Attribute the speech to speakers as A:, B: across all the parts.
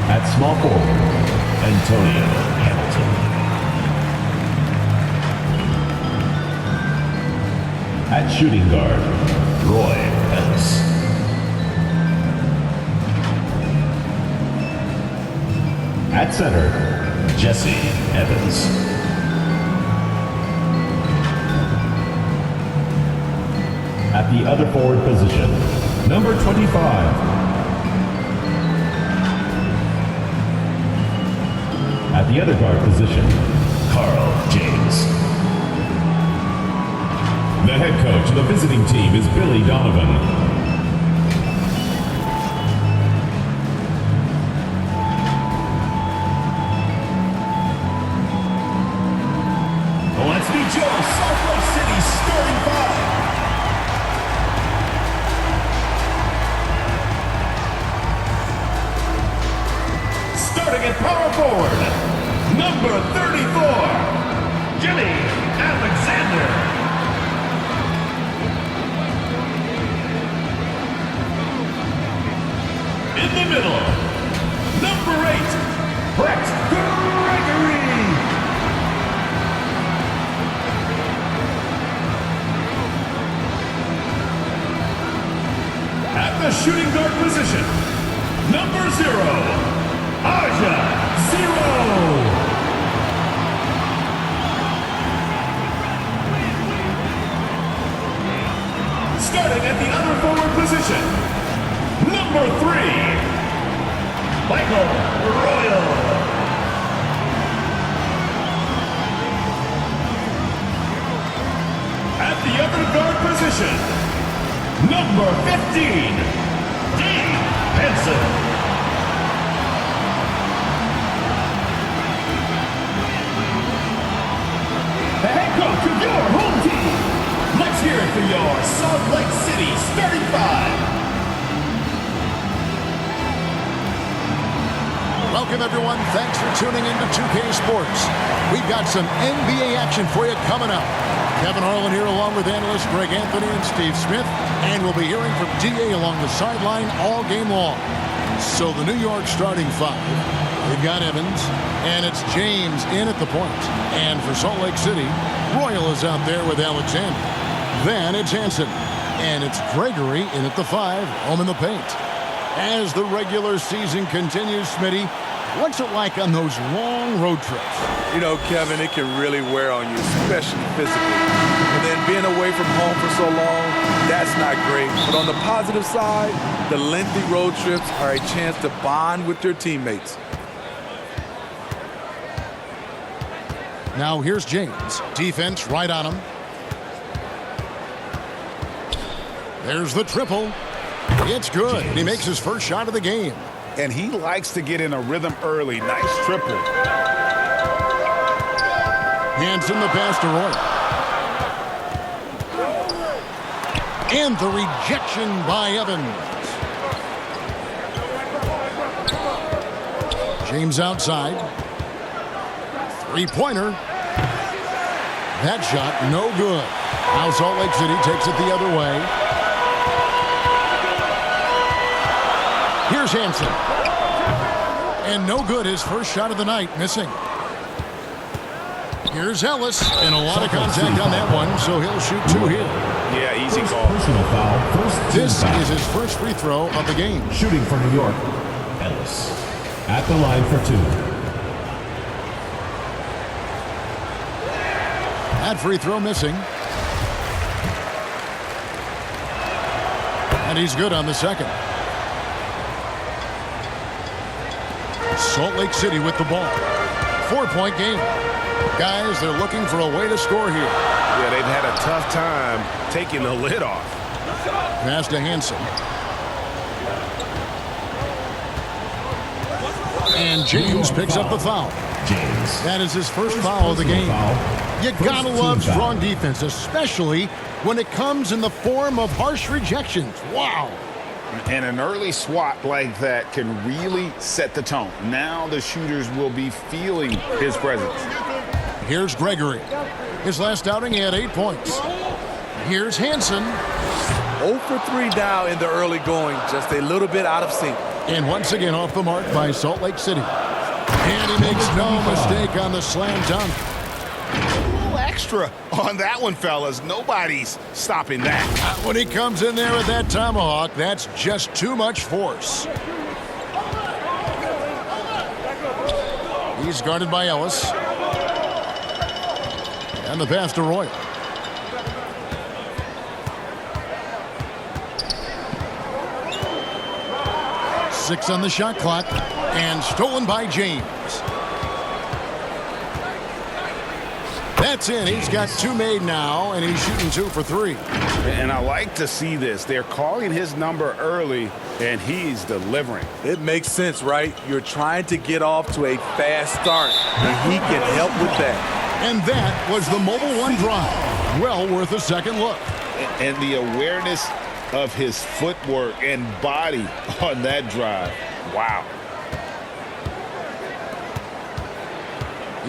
A: At small forward, Antonio Hamilton. At shooting guard, Roy Ellis. At center, Jesse Evans. At the other forward position, number 25. At the other guard position, Carl James. The head coach of the visiting team is Billy Donovan. Let's meet your Salt Lake City starting five. Starting at power forward, number 34, Jimmy Alexander. In the middle, number 8, Brett Gregory. At the shooting guard position, number 0, Aja Zero. Starting at the other forward position, number 3, Michael Royal. At the other guard position, number 15, Dave Henson. The head coach of your home team. Let's hear it for your Salt Lake City starting five.
B: Welcome, everyone. Thanks for tuning in to 2K Sports. We've got some NBA action for you coming up. Kevin Harlan here along with analysts Greg Anthony and Steve Smith. And we'll be hearing from DA along the sideline all game long. So the New York starting five. We've got Evans, and it's James in at the point. And for Salt Lake City, Royal is out there with Alexander. Then it's Hansen, and it's Gregory in at the 5, home in the paint. As the regular season continues, Smitty, what's it like on those long road trips?
C: You know, Kevin, it can really wear on you, especially physically. And then being away from home for so long, that's not great. But on the positive side, the lengthy road trips are a chance to bond with your teammates.
B: Now here's James. Defense right on him. There's the triple. It's good. He makes his first shot of the game.
D: And he likes to get in a rhythm early. Nice triple.
B: Hands in the pass to Roy. And the rejection by Evans. James outside. Three-pointer. That shot, no good. Now Salt Lake City takes it the other way. Here's Hansen. And no good, his first shot of the night, missing. Here's Ellis, and a lot of contact on that one, so he'll shoot 2 here.
D: Yeah, easy call.
A: Personal foul.
B: This is his first free throw of the game.
A: Shooting for New York, Ellis. At the line for 2.
B: That free throw missing. And he's good on the second. Salt Lake City with the ball. 4-point game. Guys, they're looking for a way to score here.
D: Yeah, they've had a tough time taking the lid off.
B: Pass to Hansen. And James picks up the foul.
A: James.
B: That is his first foul of the game. You gotta love strong defense, especially when it comes in the form of harsh rejections. Wow.
D: And an early swat like that can really set the tone. Now the shooters will be feeling his presence.
B: Here's Gregory. His last outing, he had 8 points. Here's Hansen.
C: 0 for 3 now in the early going, just a little bit out of sync.
B: And once again off the mark by Salt Lake City. And he makes no mistake on the slam dunk.
D: A little extra on that one, fellas. Nobody's stopping that.
B: When he comes in there with that tomahawk, that's just too much force. He's guarded by Ellis. And the pass to Royal. Six on the shot clock. And stolen by James. That's in. He's got 2 made now, and he's shooting 2 for 3.
D: And I like to see this. They're calling his number early, and he's delivering.
C: It makes sense, right? You're trying to get off to a fast start, and he can help with that.
B: And that was the Mobile One drive. Well worth a second look.
D: And the awareness of his footwork and body on that drive. Wow.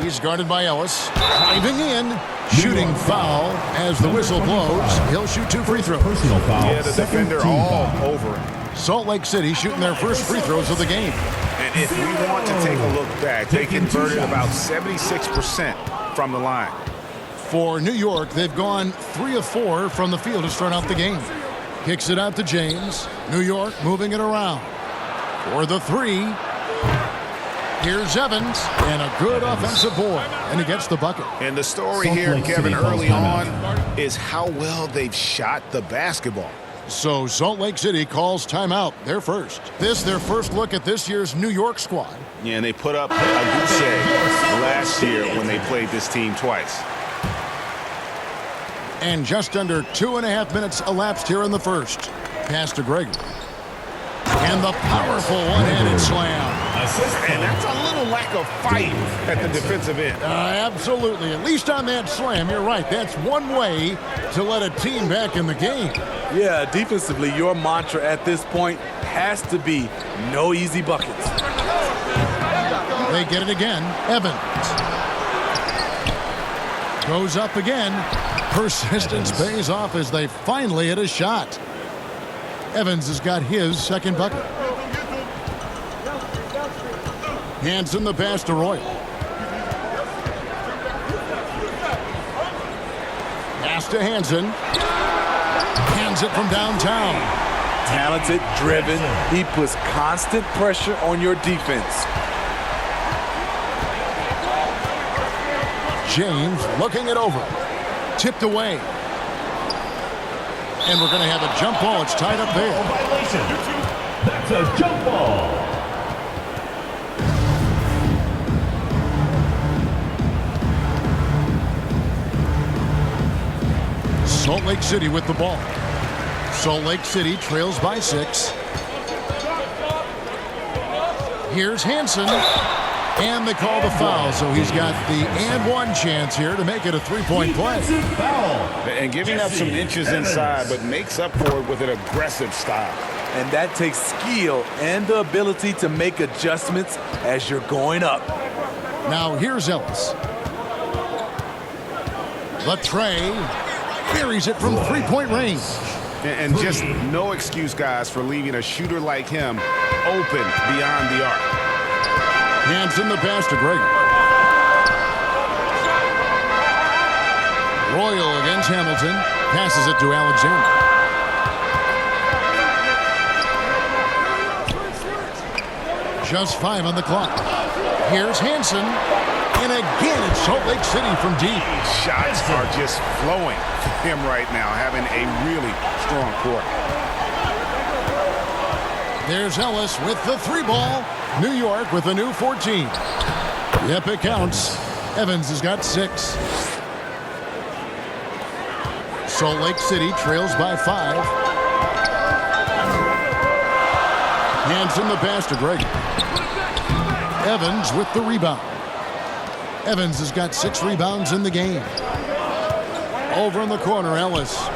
B: He's guarded by Ellis. Driving in. Shooting foul as the whistle blows. He'll shoot 2 free throws.
A: Personal foul.
D: Yeah, the defender all over him.
B: Salt Lake City shooting their first free throws of the game.
D: And if we want to take a look back, they converted about 76% from the line.
B: For New York, they've gone 3 of 4 from the field to start out the game. Kicks it out to James. New York moving it around. For the 3. Here's Evans, and a good offensive board, and he gets the bucket.
D: And the story here, Kevin, early on is how well they've shot the basketball.
B: So Salt Lake City calls timeout. They're first. This their first look at this year's New York squad.
D: Yeah, and they put up a goose egg last year when they played this team twice.
B: And just under 2.5 minutes elapsed here in the first. Pass to Gregory. And the powerful one-handed slam.
D: And that's a little lack of fight at the defensive end.
B: Absolutely. At least on that slam, you're right. That's one way to let a team back in the game.
C: Yeah, defensively, your mantra at this point has to be no easy buckets.
B: They get it again. Evans. Goes up again. Persistence pays off as they finally hit a shot. Evans has got his second bucket. Hanson the pass to Royal. Pass to Hanson. Hands it from downtown.
C: Talented, driven. He puts constant pressure on your defense.
B: James looking it over. Tipped away. And we're going to have a jump ball. It's tied up there.
A: Violation. That's a jump ball.
B: Salt Lake City with the ball. Salt Lake City trails by 6. Here's Hanson. And they call the foul, so he's got the and one chance here to make it a 3-point play.
A: Foul.
D: And giving up some inches inside, but makes up for it with an aggressive style.
C: And that takes skill and the ability to make adjustments as you're going up.
B: Now here's Ellis. The tray buries it from 3-point range.
D: And just no excuse, guys, for leaving a shooter like him open beyond the arc.
B: Hanson the pass to Gregory. Royal against Hamilton. Passes it to Alexander. Just 5 on the clock. Here's Hanson. And again, it's Salt Lake City from deep.
D: Shots are just flowing for him right now, having a really strong court.
B: There's Ellis with the 3 ball. New York with a new 14. Yep, it counts. Evans has got 6. Salt Lake City trails by 5. Hanson the pass to Greg. Evans with the rebound. Evans has got 6 rebounds in the game. Over in the corner, Ellis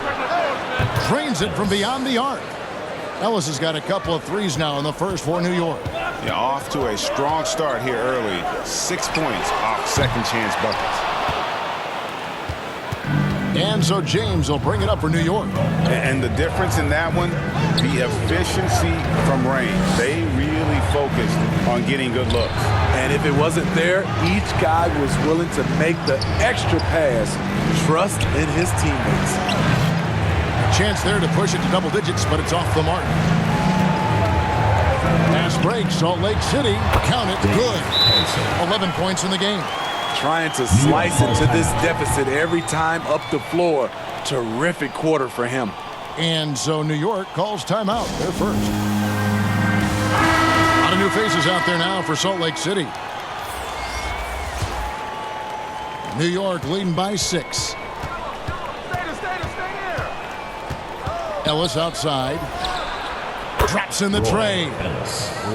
B: drains it from beyond the arc. Ellis has got a couple of threes now in the first for New York.
D: Yeah, off to a strong start here early. 6 points off second chance buckets.
B: And so James will bring it up for New York.
D: And the difference in that one, the efficiency from range. They really focused on getting good looks.
C: And if it wasn't there, each guy was willing to make the extra pass. Trust in his teammates.
B: A chance there to push it to double digits, but it's off the mark. Pass break, Salt Lake City. Count it, good. 11 points in the game.
C: Trying to slice into this deficit every time up the floor. Terrific quarter for him.
B: And so New York calls timeout. They're first. A lot of new faces out there now for Salt Lake City. New York leading by 6. Ellis outside. Drops in the tray.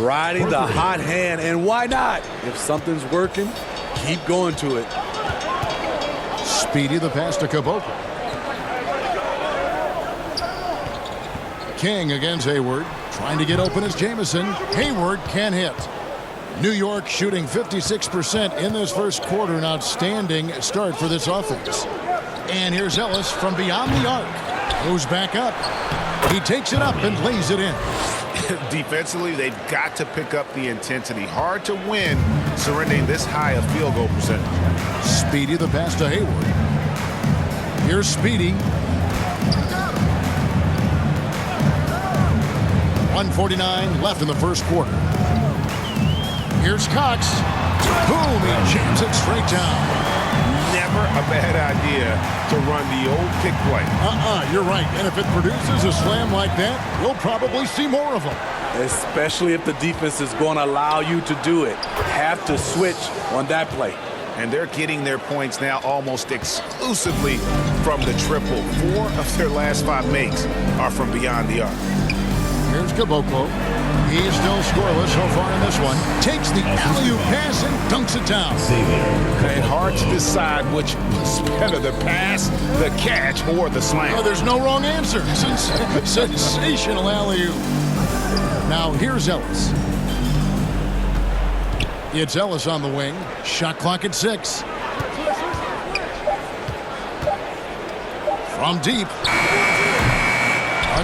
C: Riding the hot hand, and why not? If something's working, keep going to it.
B: Speedy the pass to Caboclo. King against Hayward. Trying to get open as Jamison. Hayward can't hit. New York shooting 56% in this first quarter. An outstanding start for this offense. And here's Ellis from beyond the arc. Goes back up. He takes it up and lays it in.
D: Defensively, they've got to pick up the intensity. Hard to win surrendering this high a field goal percentage.
B: Speedy the pass to Hayward. Here's Speedy. 1:49 left in the first quarter. Here's Cox. Boom, he jams it straight down.
D: Never a bad idea to run the old pick play.
B: You're right. And if it produces a slam like that, we'll probably see more of them.
C: Especially if the defense is going to allow you to do it. Have to switch on that play.
D: And they're getting their points now almost exclusively from the triple. 4 of their last 5 makes are from beyond the arc.
B: Here's Caboclo. He's still scoreless so far in this one. Takes the alley-oop pass and dunks it down.
D: And hard to decide which was better, the pass, the catch, or the slam.
B: Oh, there's no wrong answer. Sensational alley-oop. Now here's Ellis. It's Ellis on the wing. Shot clock at 6. From deep.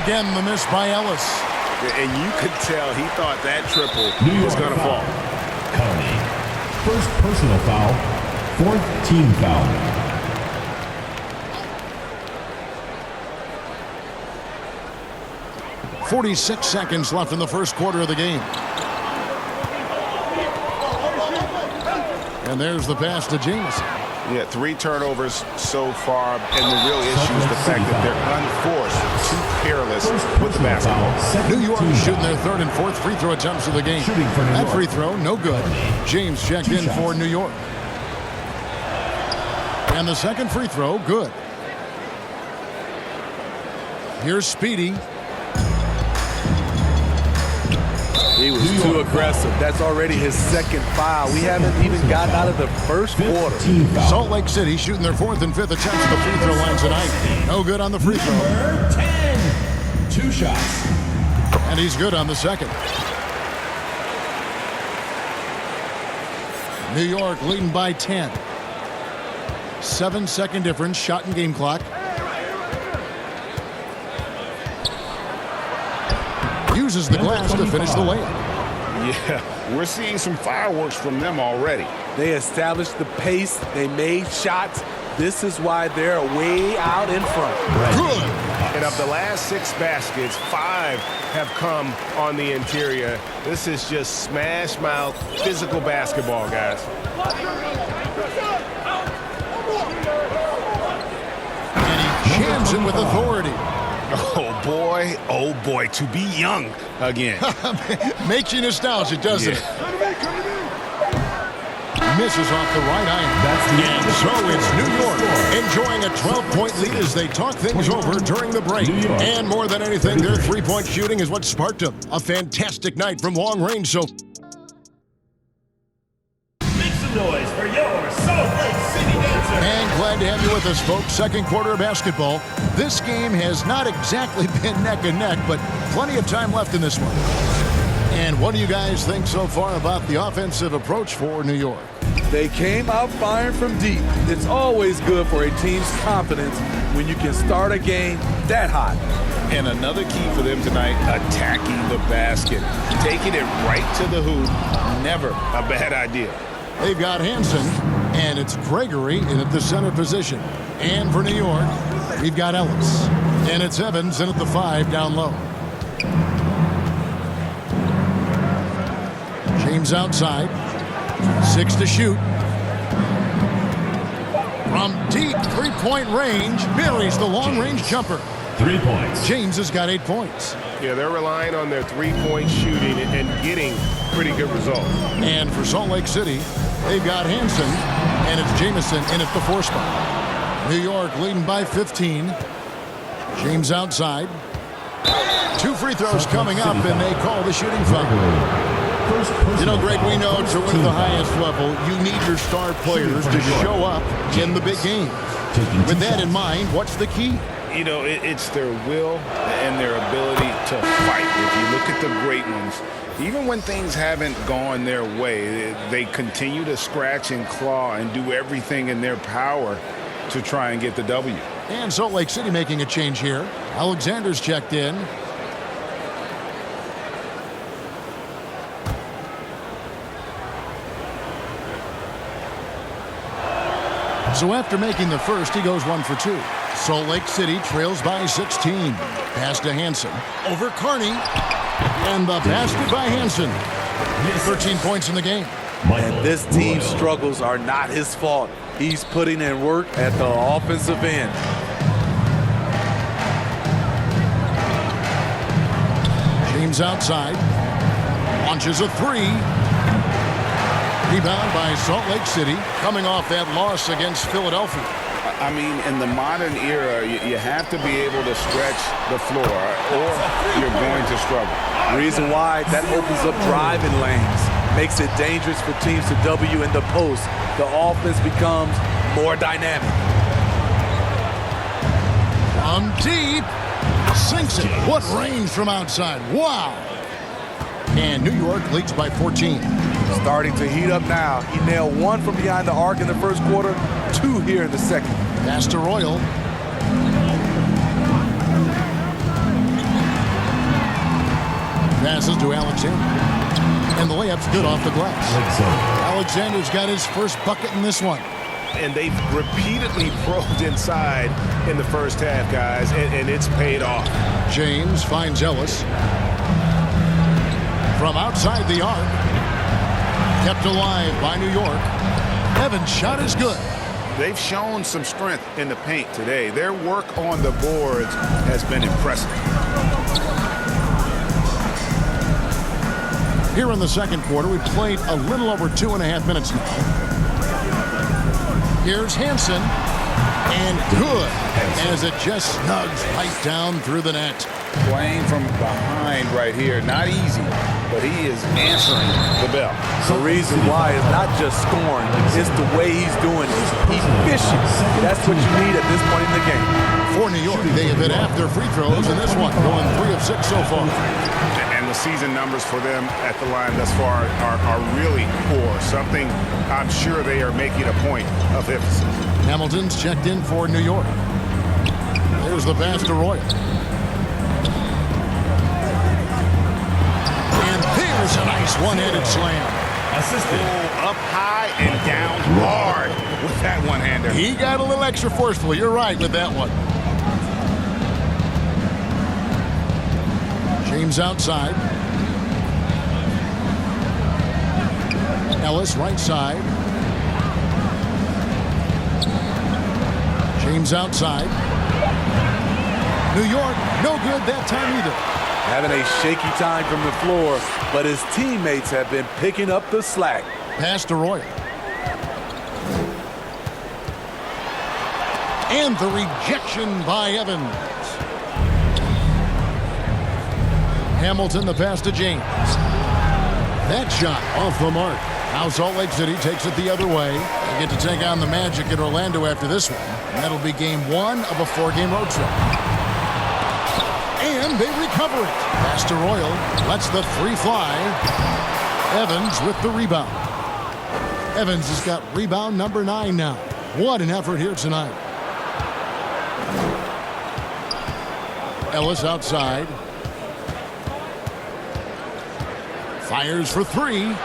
B: Again, the miss by Ellis.
D: And you could tell he thought that triple was going to fall.
A: Penalty. First personal foul. 4th team foul.
B: .46 seconds left in the first quarter of the game. And there's the pass to Jamison.
D: Yeah, 3 turnovers so far, and the real issue is the fact that they're unforced, too careless with the basketball.
B: New York shooting their 3rd and 4th free throw attempts of the game. That free throw, no good. James checked in for New York. And the second free throw, good. Here's Speedy.
C: He was too aggressive. That's already his 2nd foul. We haven't even gotten out of the first quarter.
B: Salt Lake City shooting their 4th and 5th attempts at the free throw line tonight. No good on the free throw.
A: Number 10. 2 shots.
B: And he's good on the second. New York leading by 10. 7-second difference, shot and game clock. Uses the glass to finish the layup.
D: Yeah, we're seeing some fireworks from them already.
C: They established the pace. They made shots. This is why they're way out in front.
B: Good.
E: And of the last 6 baskets, 5 have come on the interior. This is just smash mouth physical basketball, guys.
B: And he jams it with authority.
D: Oh boy, to be young again.
B: Makes you nostalgic, doesn't it? Misses off the right iron. And so it's New York enjoying a 12-point lead as they talk things over during the break. And more than anything, their 3-point shooting is what sparked them. A fantastic night from long range. So
A: Make some noise for your Salt Lake City dancer.
B: And glad to have you with us, folks. Second quarter of basketball. This game has not exactly been neck and neck, but plenty of time left in this one. And what do you guys think so far about the offensive approach for New York?
C: They came out firing from deep. It's always good for a team's confidence when you can start a game that hot.
D: And another key for them tonight, attacking the basket. Taking it right to the hoop, never a bad idea.
B: They've got Hansen, and it's Gregory in at the center position. And for New York, we've got Ellis. And it's Evans in at the 5 down low. James outside. 6 to shoot. From deep three-point range, buries the long-range jumper.
A: 3 points.
B: James has got 8 points.
E: Yeah, they're relying on their three-point shooting and getting pretty good results.
B: And for Salt Lake City, they've got Hansen, and it's Jamison in at the 4 spot. New York leading by 15. James outside. 2 free throws coming up, and they call the shooting foul. You know, Greg, we know to win at the highest level, you need your star players to show up in the big game. With that in mind, what's the key?
D: You know, it's their will and their ability to fight. If you look at the great ones, even when things haven't gone their way, they continue to scratch and claw and do everything in their power to try and get the W.
B: And Salt Lake City making a change here. Alexander's checked in. So after making the first, he goes 1 for 2. Salt Lake City trails by 16. Pass to Hansen. Over Carney. And the basket by Hansen. 13 points in the game.
C: And this team's struggles are not his fault. He's putting in work at the offensive end.
B: James outside. Launches a 3. Rebound by Salt Lake City, coming off that loss against Philadelphia.
D: I mean, in the modern era, you have to be able to stretch the floor or you're going to struggle.
C: Reason why, that opens up driving lanes, makes it dangerous for teams to W in the post. The offense becomes more dynamic.
B: From deep, sinks it. What range from outside. Wow. And New York leads by 14.
C: Starting to heat up now. He nailed 1 from behind the arc in the first quarter, 2 here in the second.
B: Pass to Royal. Passes to Alexander. And the layup's good off the glass. Alexander's got his first bucket in this one.
E: And they've repeatedly probed inside in the first half, guys, and it's paid off.
B: James finds Ellis. From outside the arc. Kept alive by New York. Evans' shot is good.
D: They've shown some strength in the paint today. Their work on the boards has been impressive.
B: Here in the second quarter, we've played a little over 2.5 minutes now. Here's Hansen. And good, as it just snugs right down through the net.
D: Playing from behind right here, not easy, but he is answering the bell.
C: The reason why is not just scoring, it's the way he's doing it. He's efficient. That's what you need at this point in the game.
B: For New York, they have hit half their free throws in this one, going 3 of 6 so far.
D: And the season numbers for them at the line thus far are really poor, something I'm sure they are making a point of emphasis.
B: Hamilton's checked in for New York. There's the pass to Roy. And there's a nice one-handed slam.
A: Assisted.
D: Up high and down hard with that one-hander.
B: He got a little extra forceful. You're right with that one. James outside. Ellis right side. James outside. New York, no good that time either.
C: Having a shaky time from the floor, but his teammates have been picking up the slack.
B: Pass to Royal. And the rejection by Evans. Hamilton, the pass to James. That shot off the mark. Now Salt Lake City takes it the other way. They get to take on the Magic in Orlando after this one. And that'll be game 1 of a 4-game road trip. And they recover it. Pass to Royal. Lets the 3 fly. Evans with the rebound. Evans has got rebound number 9 now. What an effort here tonight. Ellis outside. Fires for 3.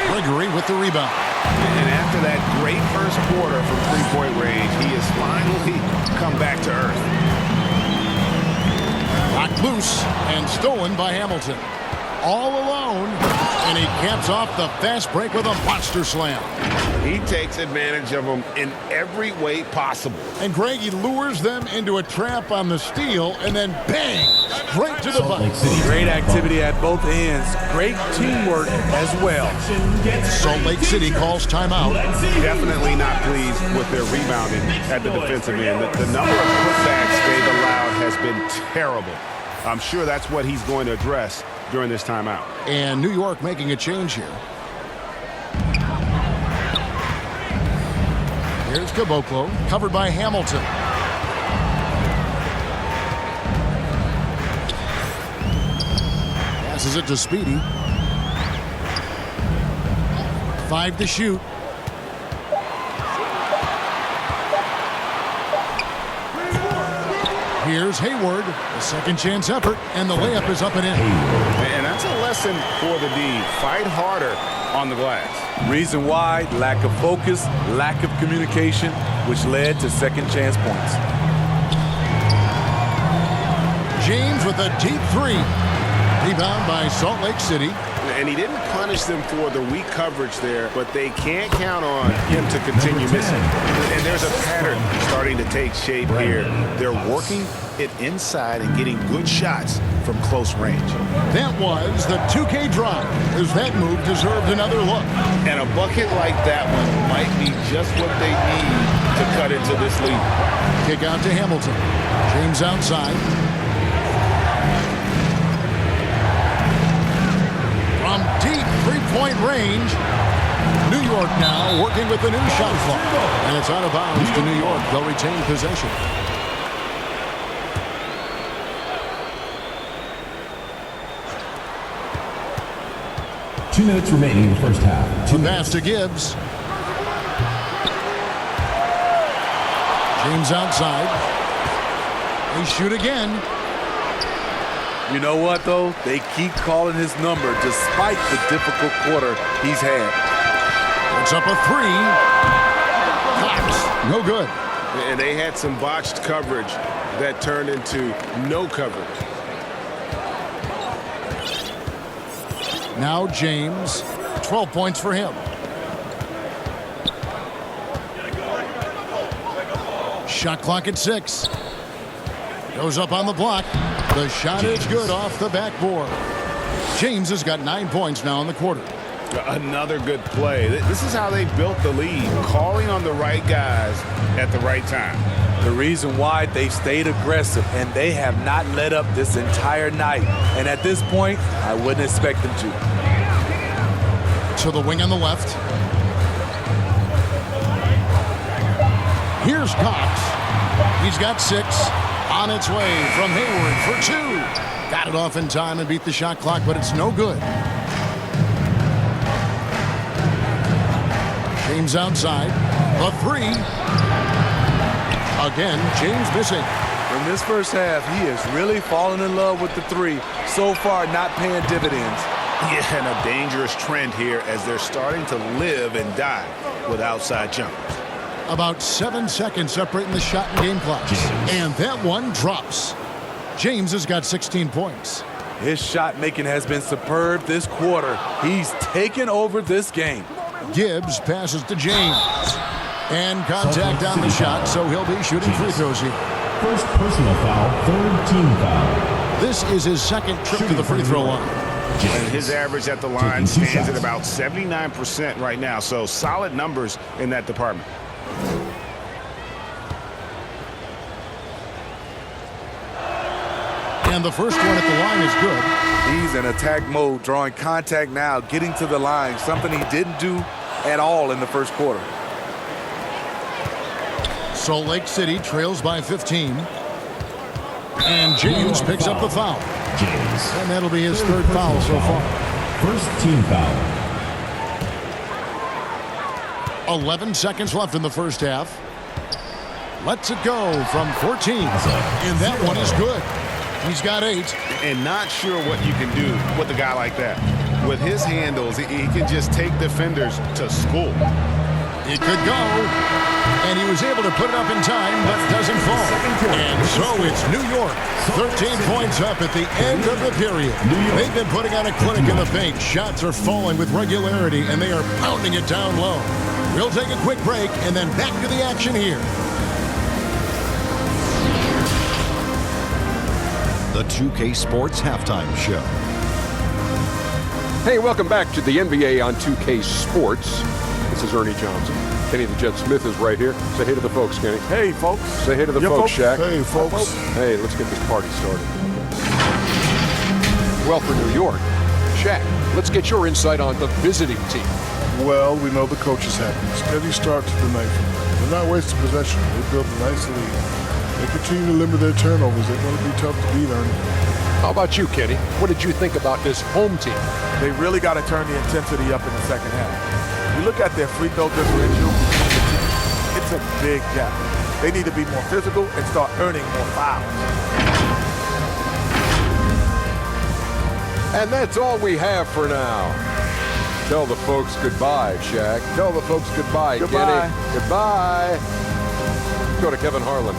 B: Gregory with the rebound.
D: And after that great first quarter from three-point range, he has finally come back to earth.
B: Knocked loose and stolen by Hamilton. All alone, and he caps off the fast break with a monster slam.
D: He takes advantage of them in every way possible.
B: And Greg, he lures them into a trap on the steal, and then bang, straight to the bucket.
C: Great activity at both ends. Great teamwork as well.
B: Salt Lake City calls timeout.
E: Definitely not pleased with their rebounding at the defensive end. The number of putbacks they've allowed has been terrible. I'm sure that's what he's going to address during this timeout.
B: And New York making a change here. Here's Caboclo, covered by Hamilton. Passes it to Speedy. 5 to shoot. Here's Hayward, a second chance effort, and the layup is up and in.
D: And that's a lesson for the D. Fight harder on the glass.
C: Reason why, lack of focus, lack of communication, which led to second chance points.
B: James with a deep 3. Rebound by Salt Lake City.
E: And he didn't punish them for the weak coverage there, but they can't count on him to continue missing. And there's a pattern starting to take shape here. They're working it inside and getting good shots from close range.
B: That was the 2K drive, as that move deserved another look.
D: And a bucket like that one might be just what they need to cut into this lead.
B: Kick out to Hamilton. James outside. From deep three-point range, New York now working with the new shot clock. And it's out of bounds to New York. They'll retain possession.
A: Two minutes remaining in the first half.
B: The pass to Gibbs. James outside. They shoot again.
C: You know what, though? They keep calling his number despite the difficult quarter he's had.
B: It's up a 3. Cox, no good.
E: And they had some botched coverage that turned into no coverage.
B: Now James, 12 points for him. Shot clock at 6. Goes up on the block. The shot is good off the backboard. James has got 9 points now in the quarter.
D: Another good play. This is how they built the lead, calling on the right guys at the right time.
C: The reason why they've stayed aggressive, and they have not let up this entire night. And at this point, I wouldn't expect them to.
B: To the wing on the left. Here's Cox. He's got 6. On its way from Hayward for 2. Got it off in time and beat the shot clock, but it's no good. James outside. The 3. Again, James missing.
C: From this first half, he has really fallen in love with the 3. So far, not paying dividends.
D: Yeah, and a dangerous trend here as they're starting to live and die with outside jumpers.
B: About 7 seconds separating the shot and game clock. And that one drops. James has got 16 points.
C: His shot making has been superb this quarter. He's taken over this game.
B: Gibbs passes to James. And contact on the shot, so he'll be shooting free throws here.
A: First personal foul, third team foul.
B: This is his second trip to the free throw line.
D: And his average at the line stands at about 79% right now, so solid numbers in that department.
B: And the first one at the line is good.
C: He's in attack mode, drawing contact now, getting to the line, something he didn't do at all in the first quarter.
B: Salt Lake City trails by 15. And James picks up the foul.
A: James.
B: And that'll be his third foul so far.
A: First team foul.
B: 11 seconds left in the first half. Lets it go from 14. And that one is good. He's got 8.
E: And not sure what you can do with a guy like that. With his handles, he can just take defenders to school.
B: It could go. And he was able to put it up in time, but it doesn't fall. And so it's New York. 13 points up at the end of the period. They've been putting on a clinic in the paint. Shots are falling with regularity, and they are pounding it down low. We'll take a quick break, and then back to the action here.
F: The 2K Sports Halftime Show.
G: Hey, welcome back to the NBA on 2K Sports. This is Ernie Johnson. Kenny the Jet Smith is right here. Say hey to the folks, Kenny.
C: Hey, folks.
G: Say hey to the folks, Shaq.
C: Hey, folks.
G: Hey, let's get this party started. Well, for New York, Shaq, let's get your insight on the visiting team.
H: Well, we know the coach is happy. Steady start to the night. They're not wasting possession. They built a nice lead. They continue to limit their turnovers. They're going to be tough to beat, Ernie.
G: How about you, Kenny? What did you think about this home team?
C: They really got to turn the intensity up in the second half. You look at their free throw differential, it's a big gap. They need to be more physical and start earning more fouls.
G: And that's all we have for now. Tell the folks goodbye, Shaq. Tell the folks goodbye,
C: Goodbye.
G: Kenny. Goodbye. Go to Kevin Harlan.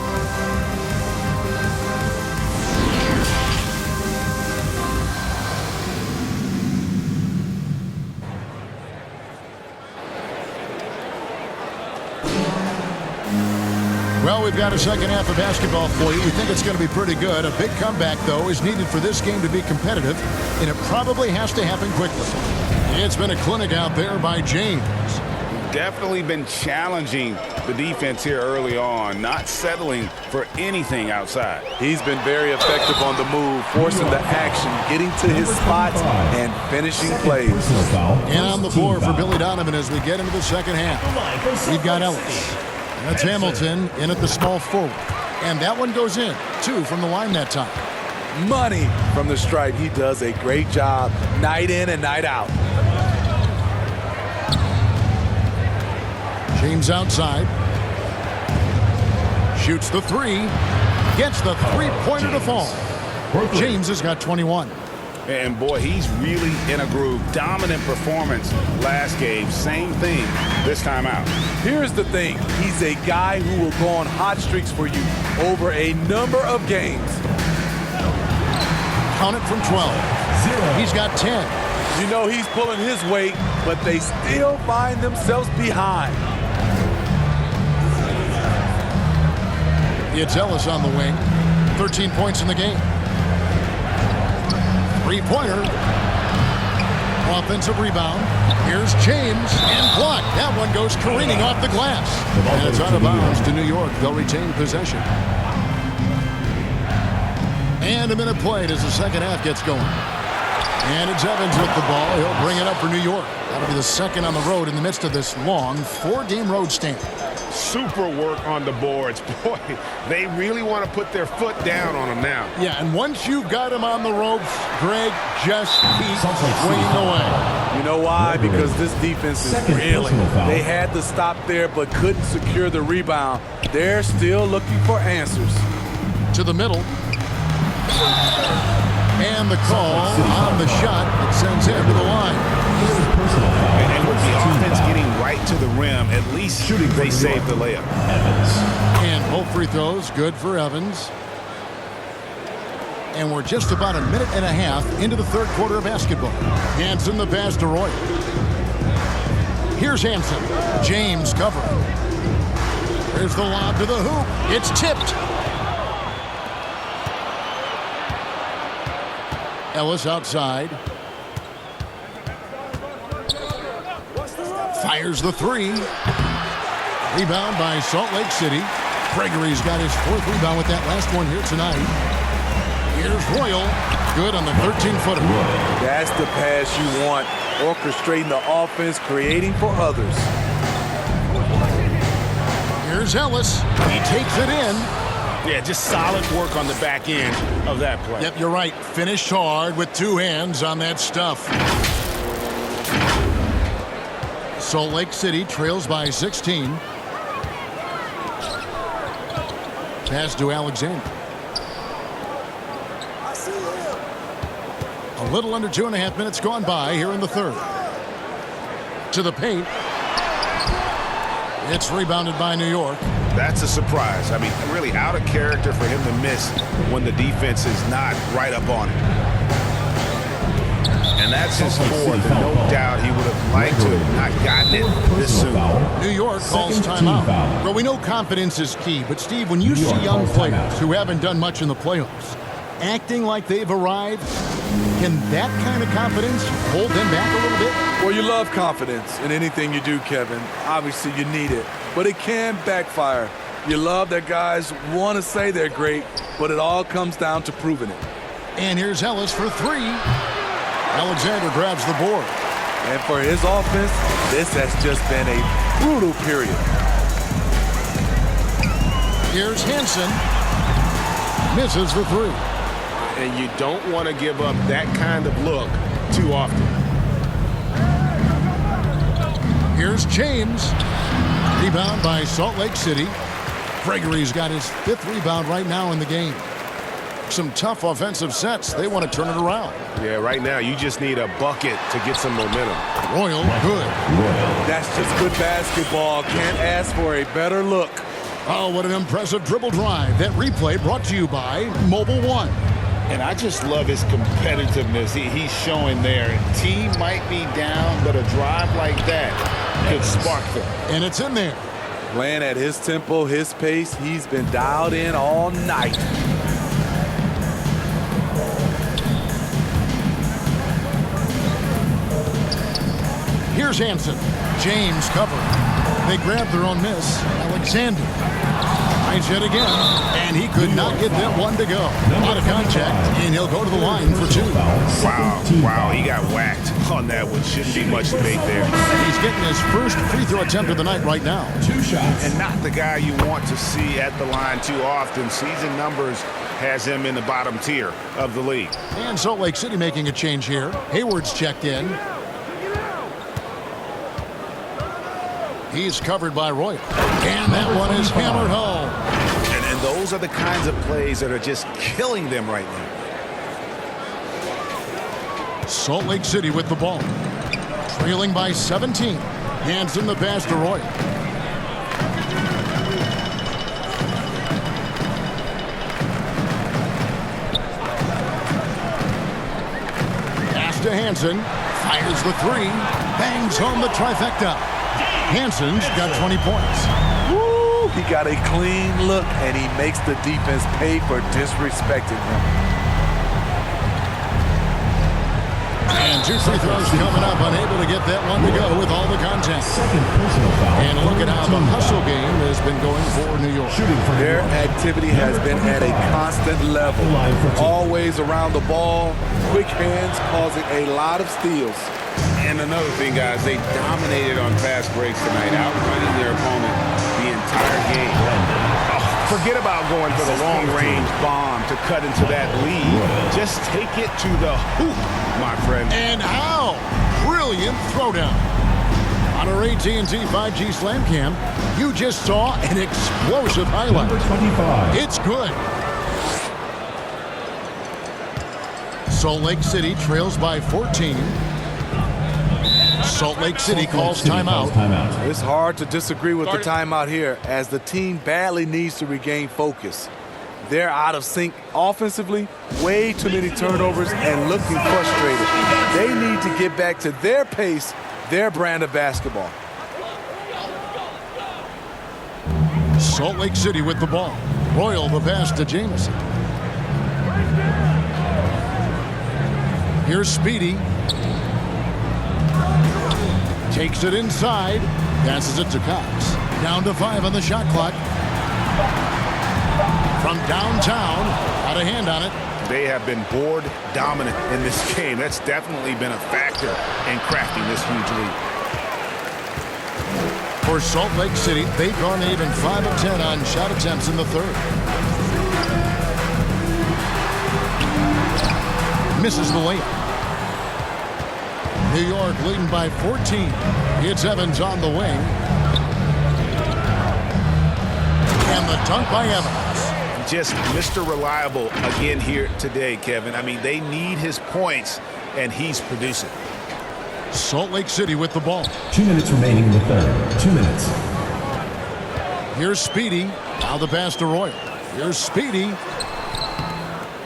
B: Well, we've got a second half of basketball for you. We think it's going to be pretty good. A big comeback, though, is needed for this game to be competitive, and it probably has to happen quickly. It's been a clinic out there by James.
E: Definitely been challenging the defense here early on, not settling for anything outside.
C: He's been very effective on the move, forcing the action, getting to his spots, and finishing plays.
B: And on the floor for Billy Donovan as we get into the second half. We've got Ellis. That's Hamilton in at the small forward. And that one goes in. 2 from the line that time.
C: Money from the stripe. He does a great job night in and night out.
B: James outside. Shoots the 3. Gets the three-pointer to fall. James has got 21.
E: And boy, he's really in a groove. Dominant performance last game. Same thing this time out.
C: Here's the thing. He's a guy who will go on hot streaks for you over a number of games.
B: Count it from 12. He's got 10.
C: You know he's pulling his weight, but they still find themselves behind.
B: It's Ellis on the wing. 13 points in the game. Three-pointer. Offensive rebound. Here's James and blocked. That one goes careening off the glass. And it's out of bounds to New York. They'll retain possession. And a minute played as the second half gets going. And it's Evans with the ball. He'll bring it up for New York. That'll be the second on the road in the midst of this long 4-game road stand.
E: Super work on the boards. Boy, they really want to put their foot down on them now.
B: Yeah, and once you've got him on the ropes, Greg, just keep swinging away.
C: You know why? Because this defense is reeling. They had to stop there but couldn't secure the rebound. They're still looking for answers.
B: To the middle. And the call on the shot that sends him to the line.
E: And with the offense getting right to the rim, at least they saved the layup.
B: And both free throws good for Evans. And we're just about a minute and a half into the third quarter of basketball. Hansen the pass to Roy. Here's Hansen. James covering. There's the lob to the hoop. It's tipped. Ellis outside. Fires the 3. Rebound by Salt Lake City. Gregory's got his 4th rebound with that last one here tonight. Here's Royal. Good on the 13-footer.
C: That's the pass you want. Orchestrating the offense, creating for others.
B: Here's Ellis. He takes it in.
E: Yeah, just solid work on the back end of that play.
B: Yep, you're right. Finished hard with 2 hands on that stuff. Salt Lake City trails by 16. Pass to Alexander. A little under 2.5 minutes gone by here in the third. To the paint. It's rebounded by New York.
E: That's a surprise. I mean, really out of character for him to miss when the defense is not right up on him. And that's his fourth, and no doubt he would have liked to have not gotten it this soon.
B: New York calls timeout. Well, we know confidence is key, but Steve, when you see young players who haven't done much in the playoffs acting like they've arrived, can that kind of confidence hold them back a little bit?
C: Well, you love confidence in anything you do, Kevin. Obviously, you need it, but it can backfire. You love that guys want to say they're great, but it all comes down to proving it.
B: And here's Ellis for three. Alexander grabs the board.
C: And for his offense, this has just been a brutal period.
B: Here's Henson. Misses the three.
E: And you don't want to give up that kind of look too often.
B: Here's James. Rebound by Salt Lake City. Gregory's got his 5th rebound right now in the game. Some tough offensive sets. They want to turn it around.
E: Yeah, right now you just need a bucket to get some momentum.
B: Royal, good.
C: That's just good basketball. Can't ask for a better look.
B: Oh, what an impressive dribble drive. That replay brought to you by Mobile One.
D: And I just love his competitiveness he's showing there. Team might be down, but a drive like that could spark them.
B: And it's in there.
C: Playing at his tempo, his pace, he's been dialed in all night.
B: Here's Hansen. James covered. They grab their own miss. Alexander. Nice hit again. And he could not get that one to go. Out of contact, and he'll go to the line for two.
E: Wow, he got whacked on that one. Shouldn't be much debate there.
B: He's getting his first free throw attempt of the night right now.
A: 2 shots.
E: And not the guy you want to see at the line too often. Season numbers has him in the bottom tier of the league.
B: And Salt Lake City making a change here. Hayward's checked in. He's covered by Royal. And that one is hammered home.
E: And those are the kinds of plays that are just killing them right now.
B: Salt Lake City with the ball. Trailing by 17. Hands in the pass to Royal. Pass to Hansen. Fires the three. Bangs home the trifecta. Hansen's got 20 points.
C: Woo! He got a clean look, and he makes the defense pay for disrespecting him.
B: And 2 free throws coming up, unable to get that one to go with all the contact. And look at how the hustle game has been going for New York.
C: Their activity has been at a constant level. Always around the ball, quick hands causing a lot of steals.
E: And another thing, guys, they dominated on fast breaks tonight, outrunning their opponent the entire game. Forget about going for the long-range bomb to cut into that lead. Just take it to the hoop, my friend.
B: And how? Brilliant throwdown. On our AT&T 5G Slam Cam, you just saw an explosive highlight.
A: Number 25.
B: It's good. Salt Lake City trails by 14. Salt Lake City calls timeout.
C: It's hard to disagree with the timeout here, as the team badly needs to regain focus. They're out of sync offensively, way too many turnovers, and looking frustrated. They need to get back to their pace, their brand of basketball.
B: Salt Lake City with the ball. Royal the pass to Jamison. Here's Speedy. Takes it inside. Passes it to Cox. Down to 5 on the shot clock. From downtown. Got a hand on it.
E: They have been board dominant in this game. That's definitely been a factor in crafting this huge lead.
B: For Salt Lake City, they've gone even 5 of 10 on shot attempts in the third. Misses the layup. New York leading by 14. It's Evans on the wing. And the dunk by Evans.
E: Just Mr. Reliable again here today, Kevin. I mean, they need his points, and he's producing.
B: Salt Lake City with the ball.
A: 2 minutes remaining in the third. 2 minutes.
B: Here's Speedy. Now the pass to Royal. Here's Speedy.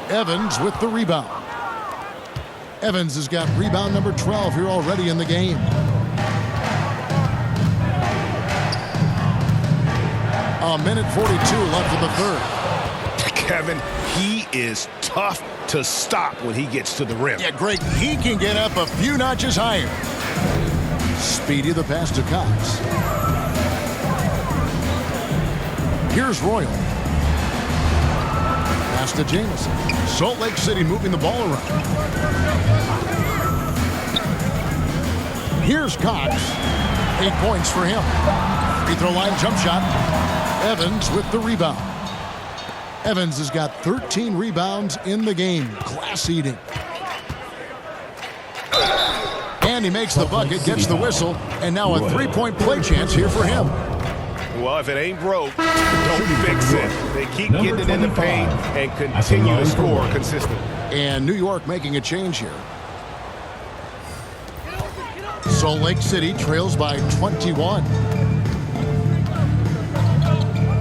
B: Evans with the rebound. Evans has got rebound number 12 here already in the game. A minute 42 left in the third.
E: Kevin, he is tough to stop when he gets to the rim.
B: Yeah, Greg, he can get up a few notches higher. Speedy the pass to Cox. Here's Royal. Pass to Jamison. Salt Lake City moving the ball around. Here's Cox. 8 points for him. Free throw line jump shot. Evans with the rebound. Evans has got 13 rebounds in the game. Class eating. And he makes the bucket, gets the whistle, and now a three-point play chance here for him.
E: Well, if it ain't broke, don't fix it. They keep getting it in the paint and continue to score consistently.
B: And New York making a change here. Salt Lake City trails by 21.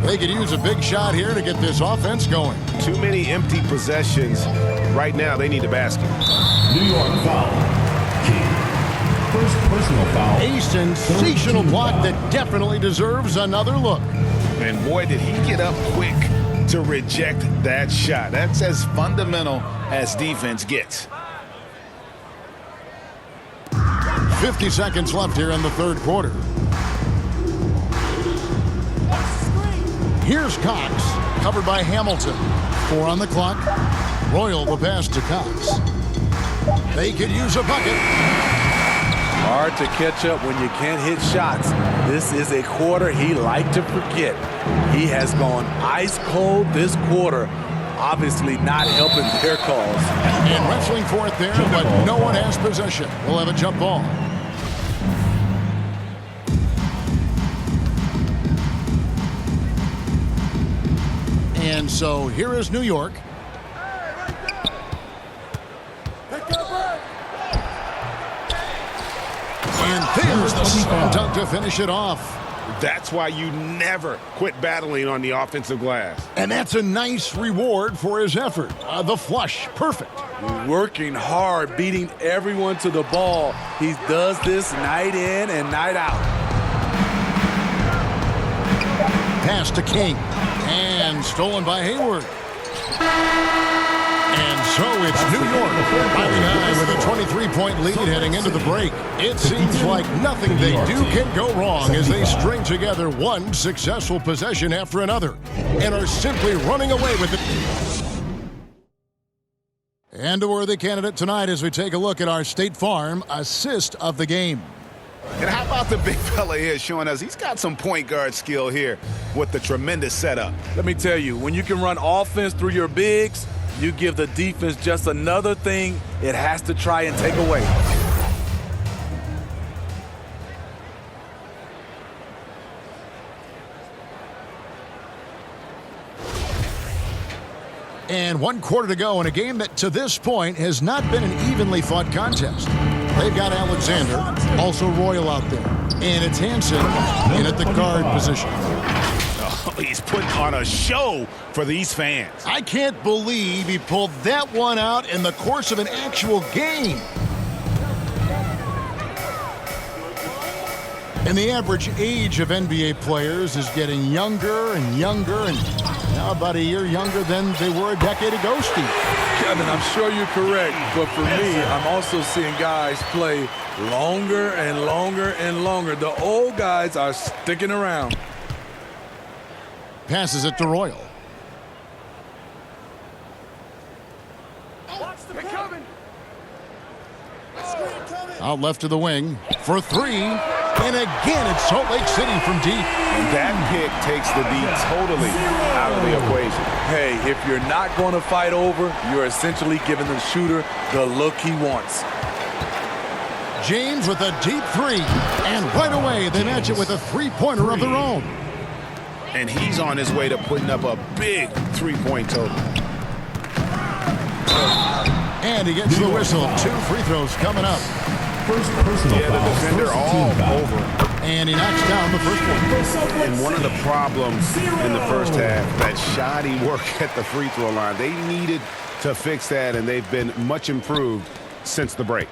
B: They could use a big shot here to get this offense going.
E: Too many empty possessions. Right now, they need a basket.
A: New York foul. King. First personal foul.
B: A sensational block that definitely deserves another look.
E: And boy, did he get up quick to reject that shot. That's as fundamental as defense gets.
B: 50 seconds left here in the third quarter. Here's Cox, covered by Hamilton. 4 on the clock. Royal the pass to Cox. They could use a bucket.
C: Hard to catch up when you can't hit shots. This is a quarter he liked to forget. He has gone ice cold this quarter, obviously not helping their cause.
B: And wrestling for it there, but no one has possession. We'll have a jump ball. And so here is New York. And there's the slam dunk to finish it off.
E: That's why you never quit battling on the offensive glass.
B: And that's a nice reward for his effort. The flush, perfect.
C: Working hard, beating everyone to the ball. He does this night in and night out.
B: Pass to King. And stolen by Hayward. And so it's New York riding high with a 23-point lead heading into the break. It seems like nothing they do can go wrong as they string together one successful possession after another and are simply running away with it. And a worthy candidate tonight as we take a look at our State Farm assist of the game.
E: And how about the big fella here showing us he's got some point guard skill here with the tremendous setup.
C: Let me tell you, when you can run offense through your bigs, you give the defense just another thing it has to try and take away.
B: And 1 quarter to go in a game that to this point has not been an evenly fought contest. They've got Alexander, also Royal out there. And it's Hansen in at the guard position.
E: Oh, he's putting on a show for these fans.
B: I can't believe he pulled that one out in the course of an actual game. And the average age of NBA players is getting younger and younger, and now about a year younger than they were a decade ago, Steve.
C: Kevin, I'm sure you're correct, but for me, I'm also seeing guys play longer and longer and longer. The old guys are sticking around.
B: Passes it to Royal. Out left to the wing for 3. And again, it's Salt Lake City from deep.
E: And that pick takes the D totally out of the equation.
C: Hey, if you're not going to fight over, you're essentially giving the shooter the look he wants.
B: James with a deep three. And right away, they match it with a three-pointer of their own.
E: And he's on his way to putting up a big three-point total.
B: And he gets the whistle. 2 free throws coming up.
A: First personal
E: Yeah, the
A: foul.
E: defender
A: First
E: all
A: team foul.
E: over.
B: And he knocks down the first one.
E: And one of the problems in the first half, that shoddy work at the free throw line. They needed to fix that, and they've been much improved since the break.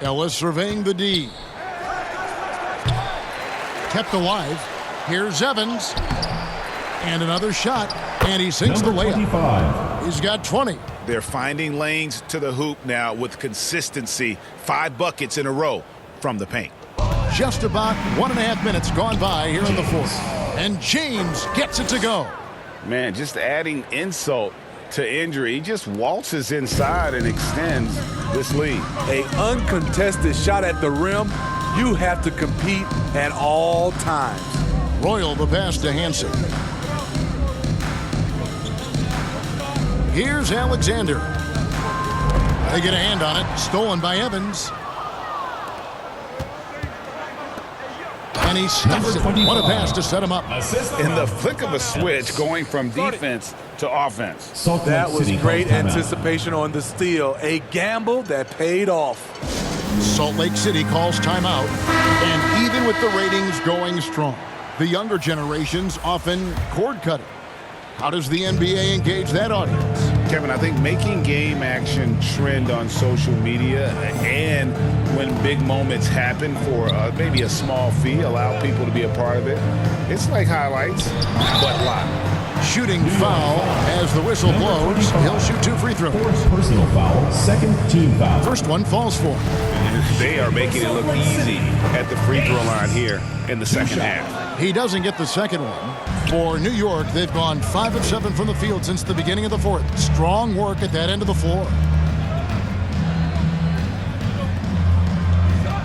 B: Ellis surveying the D. Kept alive. Here's Evans. And another shot. And he sinks the layup.
A: 25.
B: He's got 20.
E: They're finding lanes to the hoop now with consistency. 5 buckets in a row from the paint.
B: Just about 1.5 minutes gone by here in the fourth. And James gets it to go.
E: Man, just adding insult to injury. He just waltzes inside and extends this lead.
C: A uncontested shot at the rim, you have to compete at all times.
B: Royal the pass to Hansen. Here's Alexander. They get a hand on it. Stolen by Evans. And he stuffs it. What a pass to set him up.
E: In the flick of a switch, going from defense to offense.
A: Salt
C: That
A: Lake
C: was
A: City
C: great
A: calls timeout.
C: anticipation on the steal. A gamble that paid off.
B: Salt Lake City calls timeout. And even with the ratings going strong, the younger generations often cord cutting. How does the NBA engage that audience?
E: Kevin, I think making game action trend on social media and when big moments happen for maybe a small fee, allow people to be a part of it. It's like highlights, but live.
B: Shooting foul as the whistle blows. He'll shoot 2 free throws.
A: Fourth personal foul. Second team foul.
B: First one falls for him.
E: They are making it look easy at the free throw line here in the second half.
B: He doesn't get the second one. For New York, they've gone 5 of 7 from the field since the beginning of the fourth. Strong work at that end of the floor.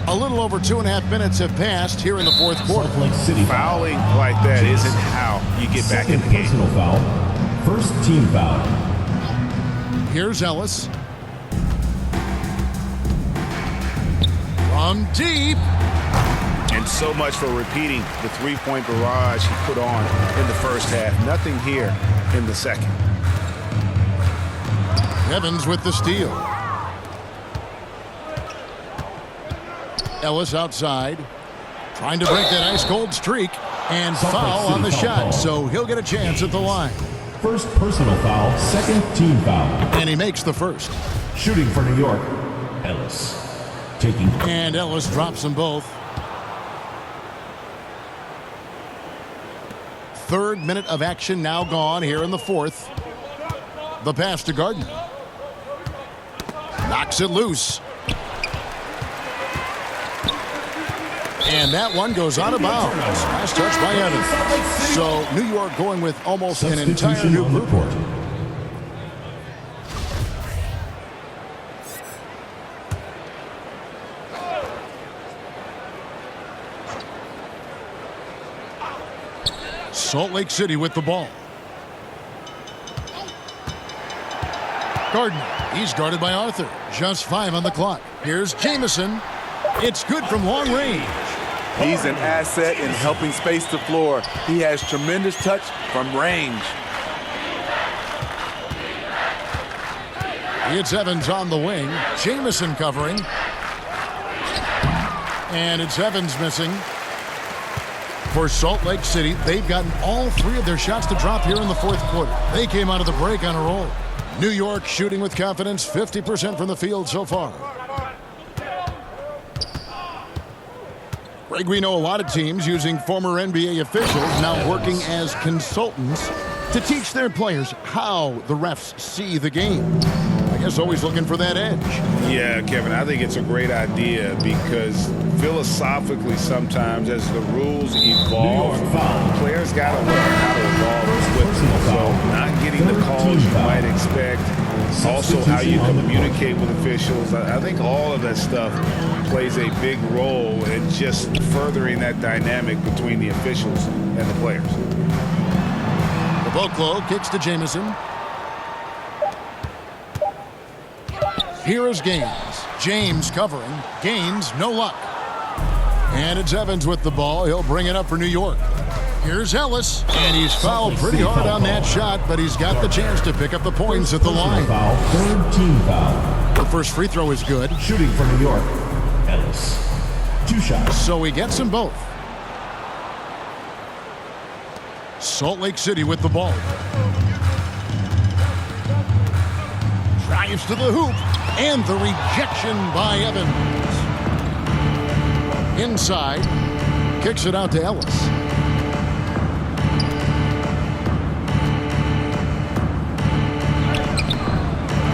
B: A little over 2.5 minutes have passed here in the fourth quarter.
A: Salt Lake City foul.
E: Fouling like that isn't how you get back in
A: Second
E: the game.
A: personal foul. First team foul.
B: Here's Ellis. From deep.
E: And so much for repeating the three-point barrage he put on in the first half. Nothing here in the second.
B: Evans with the steal. Ellis outside. Trying to break that ice-cold streak. And foul on the shot, so he'll get a chance at the line.
A: First personal foul. Second team foul.
B: And he makes the first.
A: Shooting for New York. Ellis. Taking.
B: And Ellis drops them both. Third minute of action now gone here in the fourth. The pass to Gardner. Knocks it loose. And that one goes out of bounds. Last touch by Evans. So New York going with almost an entire
A: Substitution
B: new
A: on the
B: group.
A: court.
B: Salt Lake City with the ball. Gardner. He's guarded by Arthur. Just 5 on the clock. Here's Jamison. It's good from long range.
C: He's an asset in helping space the floor. He has tremendous touch from range.
B: It's Evans on the wing. Jamison covering. And it's Evans missing. For Salt Lake City, they've gotten all 3 of their shots to drop here in the fourth quarter. They came out of the break on a roll. New York shooting with confidence, 50% from the field so far. Greg, we know a lot of teams using former NBA officials now working as consultants to teach their players how the refs see the game. I guess always looking for that edge.
E: Yeah, Kevin, I think it's a great idea because philosophically sometimes as the rules evolve, players got to learn how to evolve with them. So not getting the calls you might expect, also how you communicate with officials. I think all of that stuff plays a big role in just furthering that dynamic between the officials and the players.
B: Caboclo kicks to Jamison. Here is Gaines. James covering. Gaines, no luck. And it's Evans with the ball. He'll bring it up for New York. Here's Ellis, and he's fouled pretty hard on that shot, but he's got the chance to pick up the points at the line.
A: Foul, third team foul.
B: The first free throw is good.
A: Shooting for New York, Ellis. 2 shots.
B: So he gets them both. Salt Lake City with the ball. Drives to the hoop, and the rejection by Evans. Inside, kicks it out to Ellis.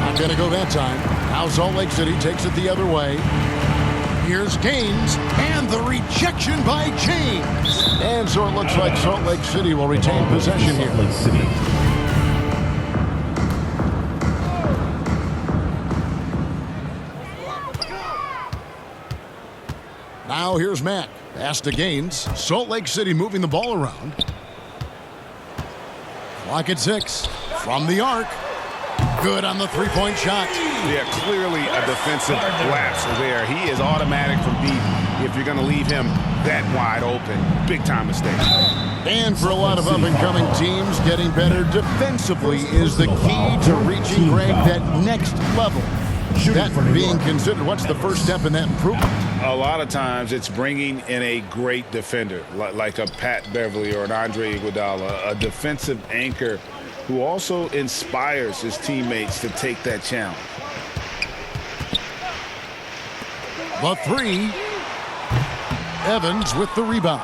B: Not going to go that time. Now Salt Lake City takes it the other way. Here's Gaines, and the rejection by James. And so it looks like Salt Lake City will retain possession here.
A: Salt Lake City.
B: Now here's Mack. Pass to Gaines. Salt Lake City moving the ball around. Clock at 6. From the arc. Good on the three-point shot.
E: Yeah, clearly a defensive lapse there. He is automatic from deep if you're going to leave him that wide open. Big-time mistake.
B: And for a lot of up-and-coming teams, getting better defensively is the key to reaching, Greg, that next level. That being considered, what's the first step in that improvement?
E: A lot of times it's bringing in a great defender, like a Pat Beverly or an Andre Iguodala, a defensive anchor who also inspires his teammates to take that challenge.
B: The three. Evans with the rebound.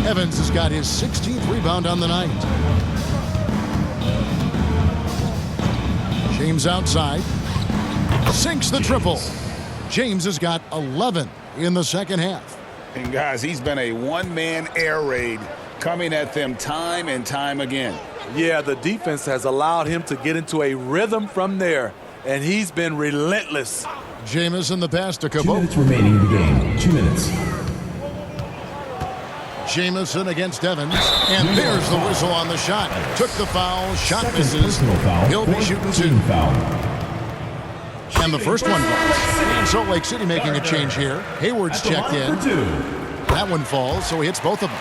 B: Evans has got his 16th rebound on the night. James outside. Sinks the triple. James has got 11 in the second half.
E: And guys, he's been a one-man air raid coming at them time and time again.
C: Yeah, the defense has allowed him to get into a rhythm from there, and he's been relentless.
B: Jamison the pass to
A: 2
B: Cabot.
A: minutes remaining in the game. 2 minutes.
B: Jamison against Evans, and there's the whistle on the shot. Took the foul, shot misses. He'll be shooting 2. And the first one goes. And Salt Lake City making a change here. Hayward's checked in. That one falls, so he hits both of them.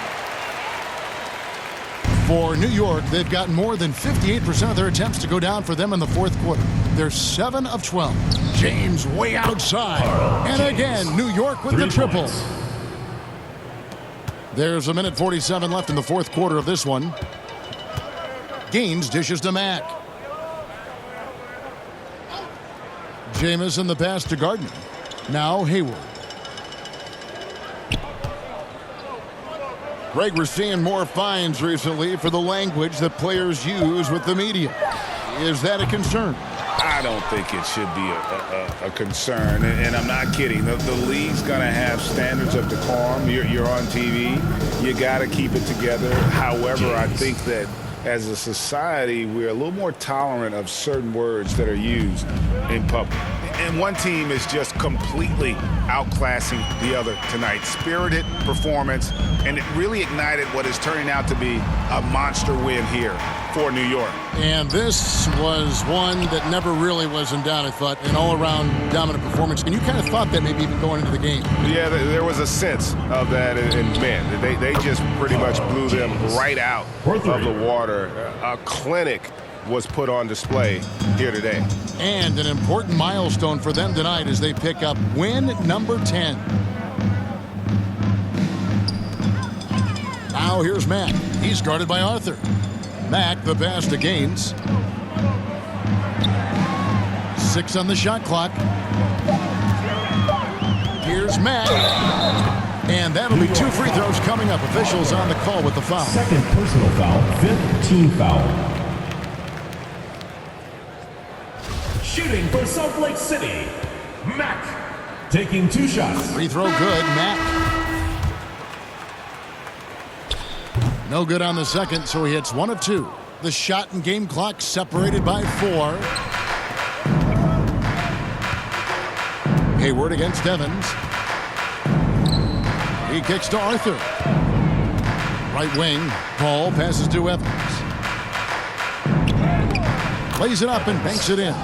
B: For New York, they've gotten more than 58% of their attempts to go down for them in the fourth quarter. They're 7 of 12. James way outside. And again, New York with the triple. There's 1:47 left in the fourth quarter of this one. Gaines dishes to Mack. Jamison the pass to Gardner. Now Hayward. Greg, we're seeing more fines recently for the language that players use with the media. Is that a concern?
E: I don't think it should be a concern, and I'm not kidding. The league's going to have standards of decorum. You're on TV. You got to keep it together. However, I think that as a society, we're a little more tolerant of certain words that are used in public. And one team is just completely outclassing the other tonight. Spirited performance, and it really ignited what is turning out to be a monster win here for New York.
B: And this was one that never really was in doubt, I thought, an all-around dominant performance. And you kind of thought that maybe even going into the game.
E: Yeah, there was a sense of that, and man, they just pretty much blew them right out of the water. A clinic was put on display here today.
B: And an important milestone for them tonight as they pick up win number 10. Now here's Mack. He's guarded by Arthur. Mack, the pass to Gaines. 6 on the shot clock. Here's Mack. And that'll be 2 free throws coming up. Officials on the call with the foul.
A: Second personal foul, 5th team foul. Shooting for Salt Lake City, Mack. Taking 2 shots.
B: Free throw good, Mack. No good on the second, so he hits 1 of 2. The shot and game clock separated by 4. Hayward against Evans. He kicks to Arthur. Right wing, Paul passes to Evans. Plays it up and banks it in.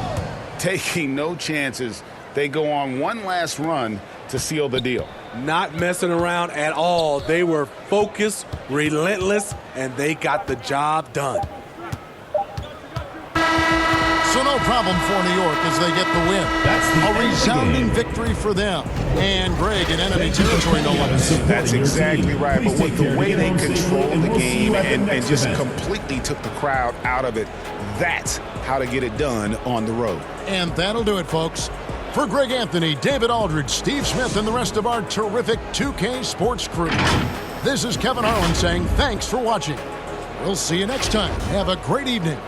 D: taking no chances. They go on one last run to seal the deal.
C: Not messing around at all. They were focused, relentless, and they got the job done.
B: So no problem for New York as they get the win.
A: That's the end
B: A
A: of the
B: resounding
A: game.
B: victory for them. And Greg in enemy territory, no less.
D: That's exactly right. But with the way they controlled the game and just
A: event.
D: completely took the crowd out of it, that's how to get it done on the road.
B: And that'll do it, folks. For Greg Anthony, David Aldridge, Steve Smith, and the rest of our terrific 2K Sports crew, this is Kevin Harlan saying thanks for watching. We'll see you next time. Have a great evening.